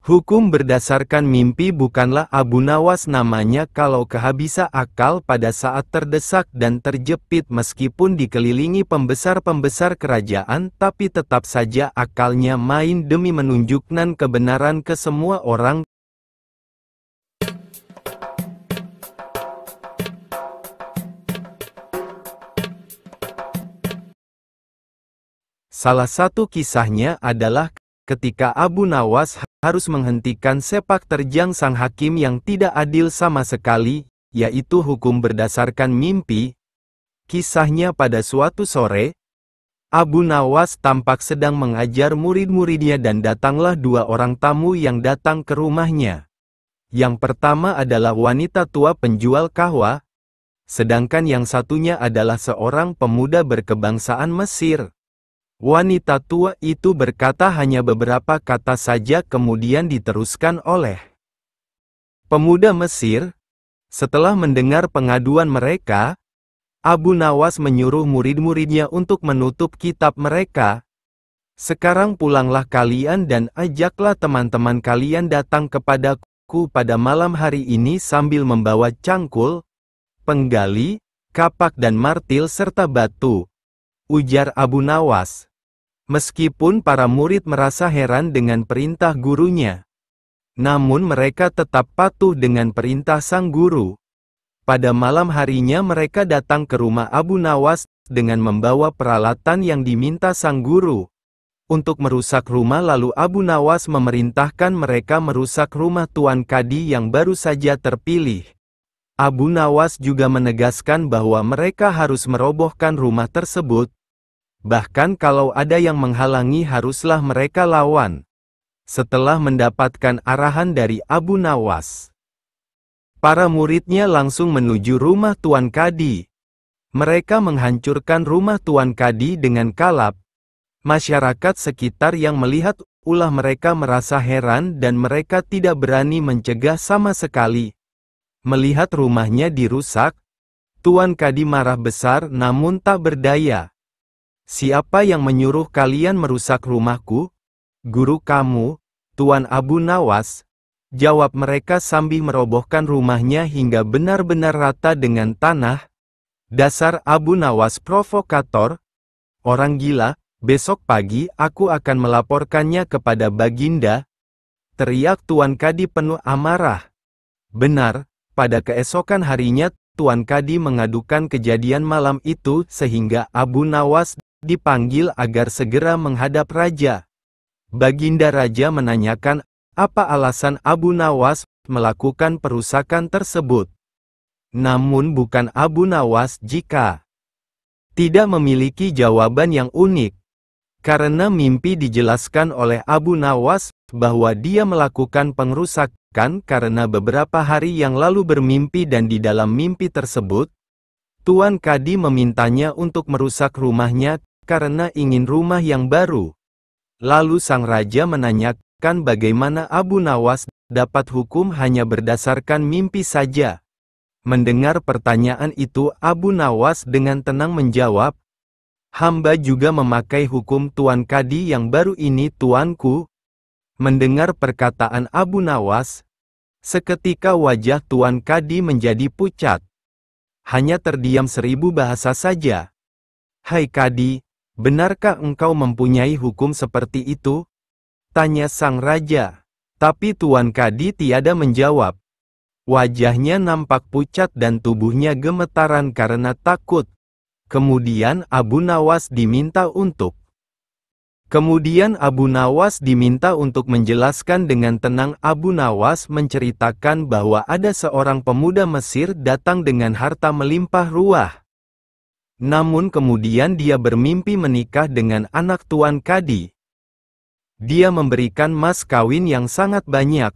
Hukum berdasarkan mimpi bukanlah Abu Nawas namanya kalau kehabisan akal pada saat terdesak dan terjepit meskipun dikelilingi pembesar-pembesar kerajaan tapi tetap saja akalnya main demi menunjukkan kebenaran ke semua orang. Salah satu kisahnya adalah ketika Abu Nawas harus menghentikan sepak terjang sang hakim yang tidak adil sama sekali, yaitu hukum berdasarkan mimpi. Kisahnya pada suatu sore, Abu Nawas tampak sedang mengajar murid-muridnya dan datanglah dua orang tamu yang datang ke rumahnya. Yang pertama adalah wanita tua penjual kahwa, sedangkan yang satunya adalah seorang pemuda berkebangsaan Mesir. Wanita tua itu berkata hanya beberapa kata saja kemudian diteruskan oleh pemuda Mesir. Setelah mendengar pengaduan mereka, Abu Nawas menyuruh murid-muridnya untuk menutup kitab mereka. Sekarang pulanglah kalian dan ajaklah teman-teman kalian datang kepadaku pada malam hari ini sambil membawa cangkul, penggali, kapak dan martil serta batu, ujar Abu Nawas. Meskipun para murid merasa heran dengan perintah gurunya, namun mereka tetap patuh dengan perintah sang guru. Pada malam harinya mereka datang ke rumah Abu Nawas dengan membawa peralatan yang diminta sang guru untuk merusak rumah, lalu Abu Nawas memerintahkan mereka merusak rumah Tuan Kadi yang baru saja terpilih. Abu Nawas juga menegaskan bahwa mereka harus merobohkan rumah tersebut. Bahkan kalau ada yang menghalangi haruslah mereka lawan. Setelah mendapatkan arahan dari Abu Nawas, para muridnya langsung menuju rumah Tuan Kadi. Mereka menghancurkan rumah Tuan Kadi dengan kalap. Masyarakat sekitar yang melihat ulah mereka merasa heran dan mereka tidak berani mencegah sama sekali. Melihat rumahnya dirusak, Tuan Kadi marah besar namun tak berdaya. Siapa yang menyuruh kalian merusak rumahku? Guru kamu, Tuan Abu Nawas, jawab mereka sambil merobohkan rumahnya hingga benar-benar rata dengan tanah. Dasar Abu Nawas provokator, orang gila, besok pagi aku akan melaporkannya kepada Baginda, teriak Tuan Kadi penuh amarah. Benar, pada keesokan harinya Tuan Kadi mengadukan kejadian malam itu sehingga Abu Nawas dipanggil agar segera menghadap raja. Baginda raja menanyakan apa alasan Abu Nawas melakukan perusakan tersebut. Namun bukan Abu Nawas jika tidak memiliki jawaban yang unik. Karena mimpi dijelaskan oleh Abu Nawas bahwa dia melakukan pengerusakan karena beberapa hari yang lalu bermimpi dan di dalam mimpi tersebut, Tuan Kadi memintanya untuk merusak rumahnya karena ingin rumah yang baru. Lalu sang raja menanyakan bagaimana Abu Nawas dapat hukum hanya berdasarkan mimpi saja. Mendengar pertanyaan itu Abu Nawas dengan tenang menjawab, hamba juga memakai hukum Tuan Kadi yang baru ini tuanku. Mendengar perkataan Abu Nawas, seketika wajah Tuan Kadi menjadi pucat. Hanya terdiam 1000 bahasa saja. Hai Kadi, benarkah engkau mempunyai hukum seperti itu? Tanya sang raja. Tapi Tuan Kadi tiada menjawab. Wajahnya nampak pucat dan tubuhnya gemetaran karena takut. Kemudian Abu Nawas diminta untuk menjelaskan dengan tenang. Abu Nawas menceritakan bahwa ada seorang pemuda Mesir datang dengan harta melimpah ruah. Namun kemudian dia bermimpi menikah dengan anak Tuan Kadi. Dia memberikan mas kawin yang sangat banyak.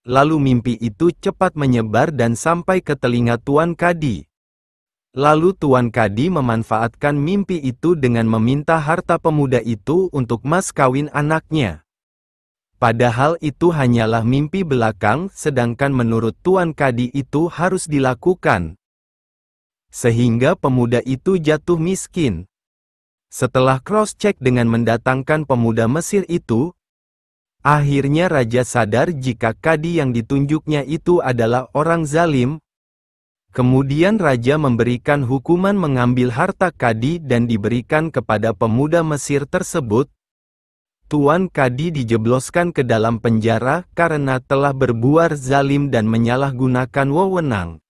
Lalu mimpi itu cepat menyebar dan sampai ke telinga Tuan Kadi. Lalu Tuan Kadi memanfaatkan mimpi itu dengan meminta harta pemuda itu untuk mas kawin anaknya. Padahal itu hanyalah mimpi belakang, sedangkan menurut Tuan Kadi itu harus dilakukan. Sehingga pemuda itu jatuh miskin. Setelah cross-check dengan mendatangkan pemuda Mesir itu, Akhirnya raja sadar jika kadi yang ditunjuknya itu adalah orang zalim. Kemudian raja memberikan hukuman mengambil harta kadi dan diberikan kepada pemuda Mesir tersebut. Tuan Kadi dijebloskan ke dalam penjara karena telah berbuat zalim dan menyalahgunakan wewenang.